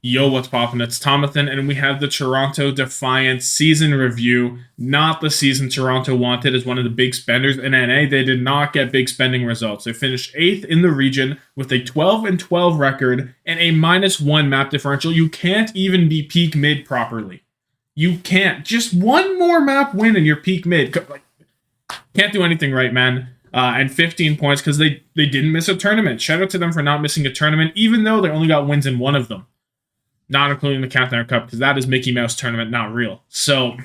Yo, what's poppin'? It's Tommathan, and we have the Toronto Defiant season review. Not the season Toronto wanted as one of the big spenders in NA. They did not get big spending results. They finished 8th in the region with a 12-12 record and a -1 map differential. You can't even be peak mid properly. You can't. Just one more map win and you're peak mid. Like, can't do anything right, man. And 15 points because they didn't miss a tournament. Shout out to them for not missing a tournament, even though they only got wins in one of them. Not including the Countdown Cup, because that is Mickey Mouse tournament, not real. So,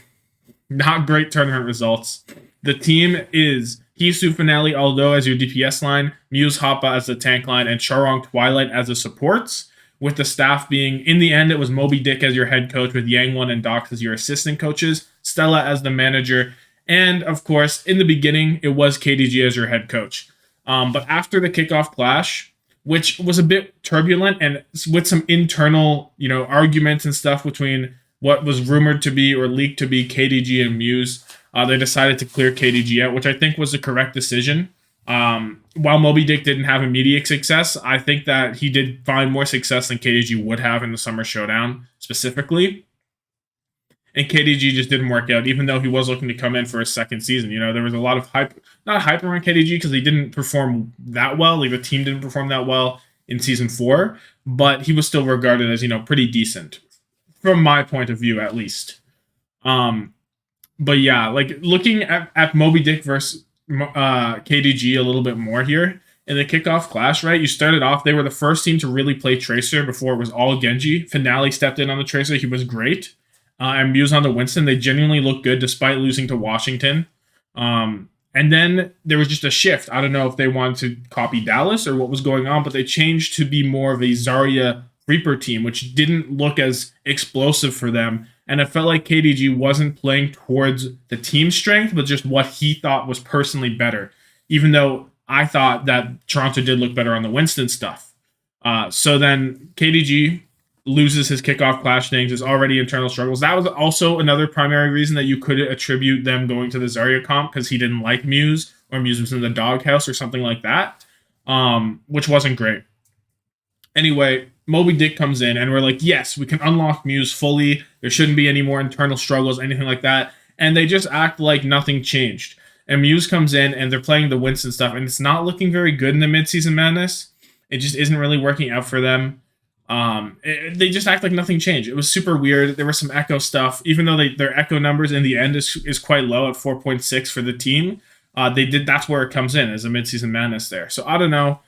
not great tournament results. The team is Hisu Finale Aldo as your DPS line, Muse Hoppa as the tank line, and Charong Twilight as the supports, with the staff being, in the end, it was Moby Dick as your head coach, with Yangwon and Dox as your assistant coaches, Stella as the manager, and, of course, in the beginning, it was KDG as your head coach. But after the kickoff clash, which was a bit turbulent and with some internal, arguments and stuff between what was rumored to be or leaked to be KDG and Muse. They decided to clear KDG out, which I think was the correct decision. While Moby Dick didn't have immediate success, I think that he did find more success than KDG would have in the Summer Showdown specifically. And KDG just didn't work out, even though he was looking to come in for a second season. There was a lot of hype, not hype around KDG because he didn't perform that well. Like, the team didn't perform that well in Season 4, but he was still regarded as, pretty decent, from my point of view, at least. But yeah, like, looking at Moby Dick versus KDG a little bit more here, in the kickoff clash, right, you started off, they were the first team to really play Tracer before it was all Genji. Finale stepped in on the Tracer. He was great. And Muse on the Winston, they genuinely looked good despite losing to Washington. And then there was just a shift. I don't know if they wanted to copy Dallas or what was going on, but they changed to be more of a Zarya Reaper team, which didn't look as explosive for them. And it felt like KDG wasn't playing towards the team strength, but just what he thought was personally better. Even though I thought that Toronto did look better on the Winston stuff. So then KDG loses his kickoff clash things, is already internal struggles. That was also another primary reason that you could attribute them going to the Zarya comp, because he didn't like Muse, or Muse was in the doghouse or something like that, which wasn't great. Anyway, Moby Dick comes in, and we're like, yes, we can unlock Muse fully. There shouldn't be any more internal struggles, anything like that. And they just act like nothing changed. And Muse comes in, and they're playing the Winston stuff, and it's not looking very good in the mid-season madness. It just isn't really working out for them. They just act like nothing changed. It was super weird. There was some echo stuff, even though their echo numbers in the end is quite low at 4.6 for the team. That's where it comes in as a midseason madness there. So I don't know.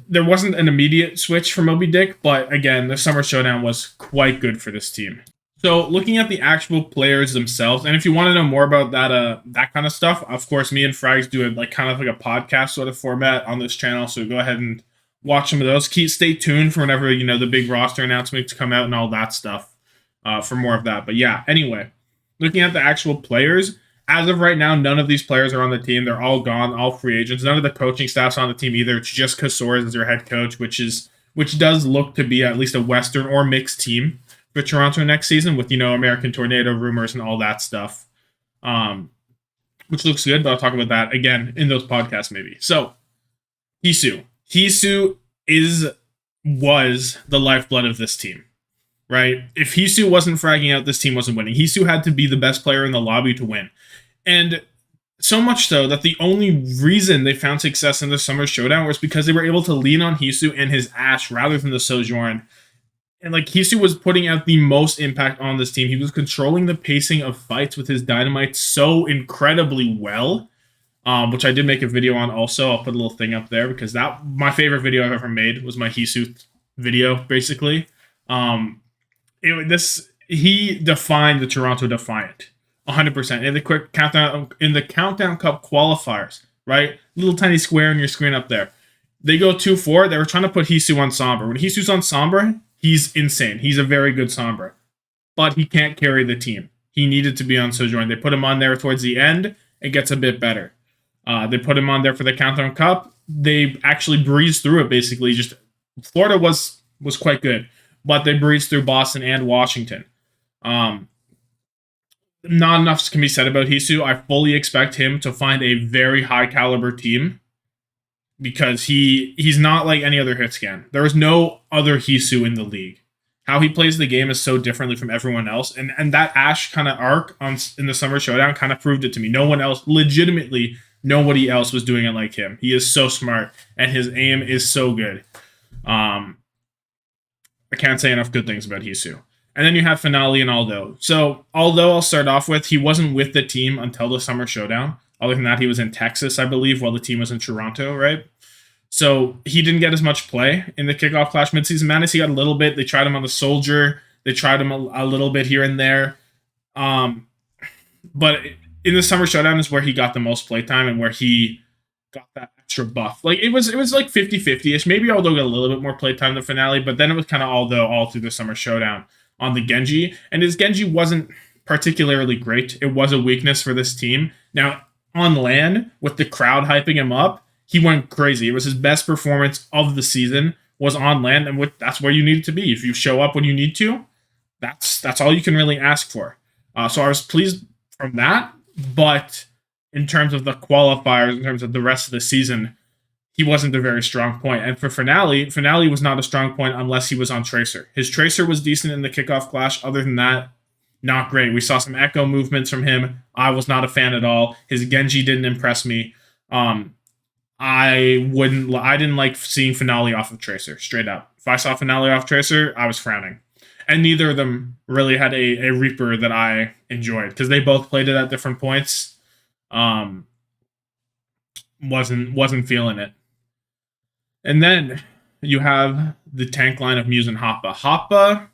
There wasn't an immediate switch for Moby Dick, but again, the Summer Showdown was quite good for this team. So looking at the actual players themselves, and if you want to know more about that kind of stuff, of course, me and Frags do it kind of like a podcast sort of format on this channel. So go ahead and watch some of those. Stay tuned for whenever, the big roster announcements come out and all that stuff for more of that. But yeah, anyway, looking at the actual players, as of right now, none of these players are on the team. They're all gone, all free agents. None of the coaching staff's on the team either. It's just Kasores as their head coach, which does look to be at least a Western or mixed team for Toronto next season with, American Tornado rumors and all that stuff, which looks good, but I'll talk about that again in those podcasts maybe. So, Hisu was the lifeblood of this team, right? If Hisu wasn't fragging out, this team wasn't winning. Hisu had to be the best player in the lobby to win. And so much so that the only reason they found success in the Summer Showdown was because they were able to lean on Hisu and his Ashe rather than the Sojourn. And Hisu was putting out the most impact on this team. He was controlling the pacing of fights with his Dynamite so incredibly well. Which I did make a video on also. I'll put a little thing up there because my favorite video I've ever made was my Hisu video, basically. He defined the Toronto Defiant 100%. In the Countdown Cup qualifiers, right? Little tiny square on your screen up there. They go 2-4. They were trying to put Hisu on Sombra. When Hisu's on Sombra, he's insane. He's a very good Sombra. But he can't carry the team. He needed to be on Sojourn. They put him on there towards the end. It gets a bit better. They put him on there for the Countdown Cup. They actually breezed through it, basically. Just Florida was quite good, but they breezed through Boston and Washington. Not enough can be said about Hisu. I fully expect him to find a very high caliber team because he's not like any other hit scan. There is no other Hisu in the league. How he plays the game is so differently from everyone else, and that Ash kind of arc on in the Summer Showdown kind of proved it to me. No one else, legitimately, nobody else was doing it like him. He is so smart, and his aim is so good. Um, I can't say enough good things about Hisu. And then you have Finale and Aldo. So Aldo, I'll start off with. He wasn't with the team until the Summer Showdown. Other than that, he was in Texas, I believe, while the team was in Toronto, right? So he didn't get as much play in the kickoff clash midseason madness. He got a little bit. They tried him on the soldier. They tried him a little bit here and there. Um, but in the Summer Showdown is where he got the most playtime and where he got that extra buff. Like it was like 50-50ish. Maybe Aldo got a little bit more playtime than Finale, but then it was kind of Aldo all through the Summer Showdown on the Genji. And his Genji wasn't particularly great. It was a weakness for this team. Now, on LAN, with the crowd hyping him up, he went crazy. It was his best performance of the season was on LAN, and that's where you need to be. If you show up when you need to, that's all you can really ask for. So I was pleased from that, but in terms of the qualifiers, in terms of the rest of the season, he wasn't a very strong point. And for Finale was not a strong point unless he was on Tracer. His Tracer was decent in the kickoff clash. Other than that, not great. We saw some echo movements from him. I was not a fan at all. His Genji didn't impress me. I didn't like seeing Finale off of Tracer, straight up. If I saw Finale off Tracer, I was frowning. And neither of them really had a Reaper that I enjoyed because they both played it at different points. Wasn't feeling it. And then you have the tank line of Muse and Hoppa. Hoppa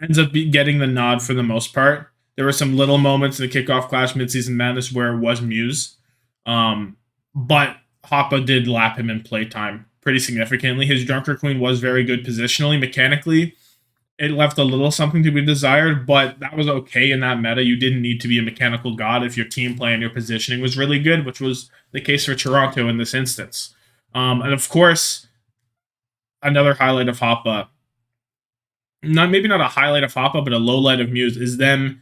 ends up getting the nod for the most part. There were some little moments in the kickoff clash midseason madness where it was Muse. But Hoppa did lap him in playtime pretty significantly. His Junker Queen was very good positionally. Mechanically, it left a little something to be desired, but that was okay in that meta. You didn't need to be a mechanical god if your team play and your positioning was really good, which was the case for Toronto in this instance. And of course, another highlight of Hoppa, maybe not a highlight of Hoppa, but a low light of Muse, is them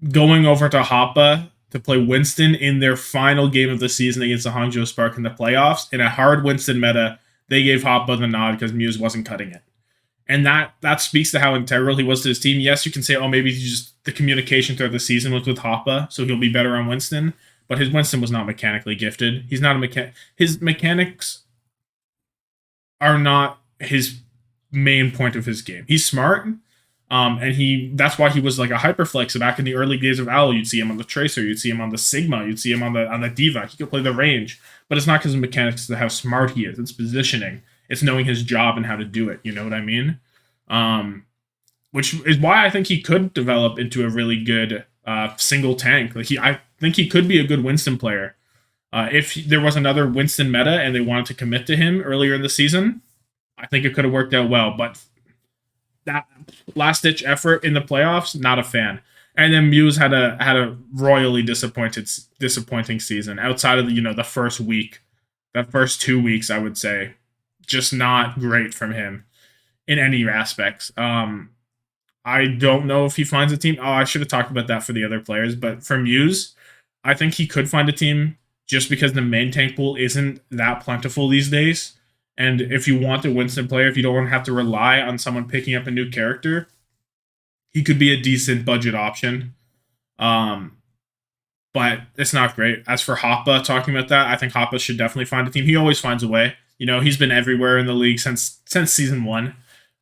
going over to Hoppa to play Winston in their final game of the season against the Hangzhou Spark in the playoffs. In a hard Winston meta, they gave Hoppa the nod because Muse wasn't cutting it. And that speaks to how integral he was to his team. Yes, you can say, oh, maybe just the communication throughout the season was with Hoppa, so he'll be better on Winston. But his Winston was not mechanically gifted. He's not a mechanic. His mechanics are not his main point of his game. He's smart, and that's why he was like a hyperflex back in the early days of Owl. You'd see him on the Tracer, you'd see him on the Sigma, you'd see him on the Diva. He could play the range, but it's not because of mechanics, it's how smart he is. It's positioning. It's knowing his job and how to do it. You know what I mean? Which is why I think he could develop into a really good single tank. I think he could be a good Winston player. If there was another Winston meta and they wanted to commit to him earlier in the season, I think it could have worked out well. But that last ditch effort in the playoffs, not a fan. And then Muse had a royally disappointing season outside of the first week, the first 2 weeks, I would say. Just not great from him in any aspects. I don't know if he finds a team. Oh, I should have talked about that for the other players. But for Muse, I think he could find a team just because the main tank pool isn't that plentiful these days. And if you want a Winston player, if you don't want to have to rely on someone picking up a new character, he could be a decent budget option. But it's not great. As for Hoppa, talking about that, I think Hoppa should definitely find a team. He always finds a way. He's been everywhere in the league since season 1.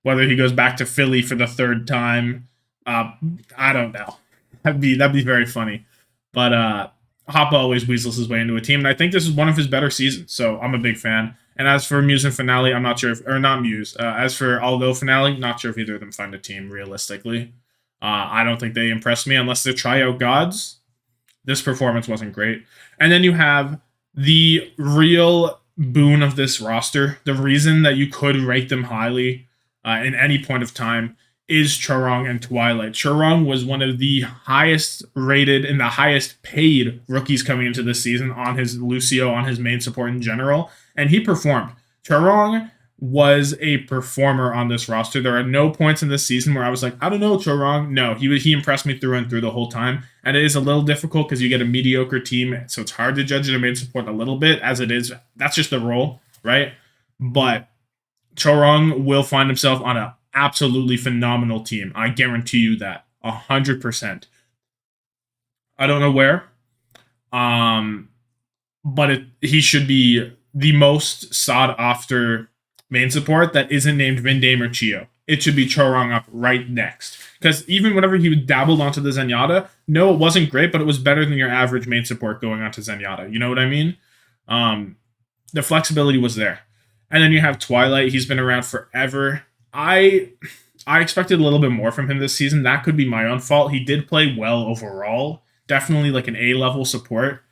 Whether he goes back to Philly for the third time, I don't know. That'd be very funny. But Hoppa always weasels his way into a team, and I think this is one of his better seasons. So I'm a big fan. And as for Muse and Finale, I'm not sure or not Muse. As for Aldo Finale, not sure if either of them find a team realistically. I don't think they impress me unless they're tryout gods. This performance wasn't great. And then you have the real boon of this roster, the reason that you could rate them highly in any point of time, is Charong and Twilight. Charong was one of the highest rated and the highest paid rookies coming into this season on his Lucio, on his main support in general, and he performed. Charong was a performer on this roster. There are no points in this season where I was like, I don't know, Charong. No, he impressed me through and through the whole time. And it is a little difficult because you get a mediocre team, so it's hard to judge their main support a little bit, as it is. That's just the role, right? But Charong will find himself on a absolutely phenomenal team. I guarantee you that 100%. I don't know where, um, but he should be the most sought after main support that isn't named Vindame or Chio. It should be Chorong up right next. Because even whenever he dabbled onto the Zenyatta, no, it wasn't great, but it was better than your average main support going onto Zenyatta. You know what I mean? Um, the flexibility was there. And then you have Twilight. He's been around forever. I expected a little bit more from him this season. That could be my own fault. He did play well overall. Definitely like an A level support.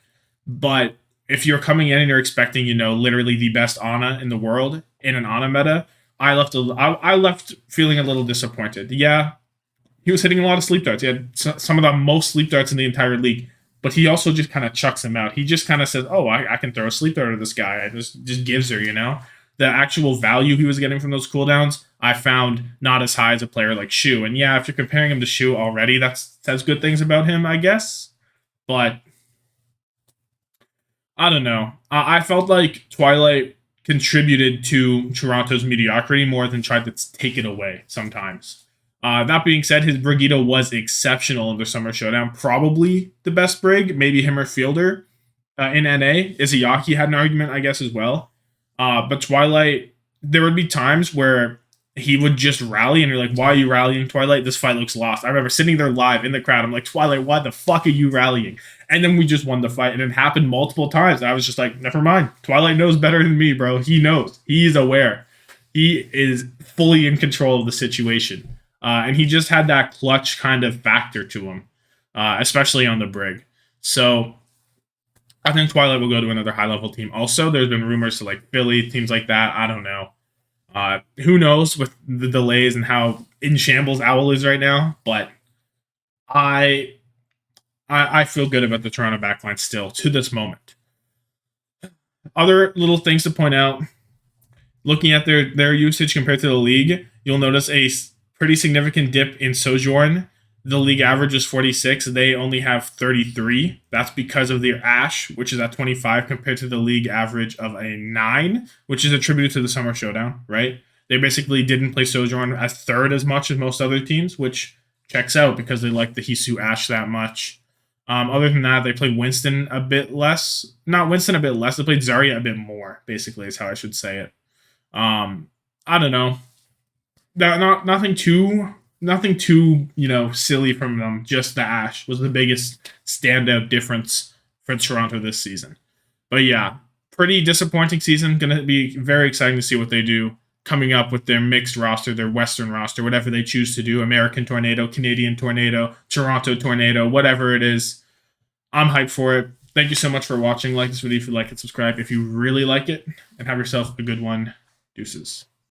But if you're coming in and you're expecting, literally the best Ana in the world in an Ana meta, I left feeling a little disappointed. Yeah, he was hitting a lot of sleep darts. He had some of the most sleep darts in the entire league, but he also just kind of chucks him out. He just kind of says, "Oh, I can throw a sleep dart at this guy." I just gives her. The actual value he was getting from those cooldowns, I found not as high as a player like Shu. And yeah, if you're comparing him to Shu already, that says good things about him, I guess. But I don't know. I felt like Twilight contributed to Toronto's mediocrity more than tried to take it away sometimes. That being said, his Brigitte was exceptional in the Summer Showdown. Probably the best Brig, maybe him or Fielder in NA. Izayaki had an argument, I guess, as well. But Twilight, there would be times where he would just rally, and you're like, why are you rallying, Twilight? This fight looks lost. I remember sitting there live in the crowd. I'm like, Twilight, why the fuck are you rallying? And then we just won the fight, and it happened multiple times. I was just like, never mind. Twilight knows better than me, bro. He knows. He's aware. He is fully in control of the situation. And he just had that clutch kind of factor to him, especially on the Brig. So I think Twilight will go to another high level team. Also, there's been rumors to like Philly, teams like that. I don't know. Who knows with the delays and how in shambles Owl is right now, but I I feel good about the Toronto backline still to this moment. Other little things to point out: looking at their usage compared to the league, you'll notice a pretty significant dip in Sojourn. The league average is 46. They only have 33. That's because of their Ash, which is at 25, compared to the league average of a 9, which is attributed to the Summer Showdown, right? They basically didn't play Sojourn a third as much as most other teams, which checks out because they like the Hisu Ash that much. Other than that, they played Winston a bit less. Not Winston a bit less. They played Zarya a bit more, basically, is how I should say it. I don't know. Nothing too silly from them. Just the Ash was the biggest standout difference for Toronto this season. But yeah, pretty disappointing season. Going to be very exciting to see what they do coming up with their mixed roster, their Western roster, whatever they choose to do. American Tornado, Canadian Tornado, Toronto Tornado, whatever it is. I'm hyped for it. Thank you so much for watching. Like this video if you like it, subscribe if you really like it, and have yourself a good one. Deuces.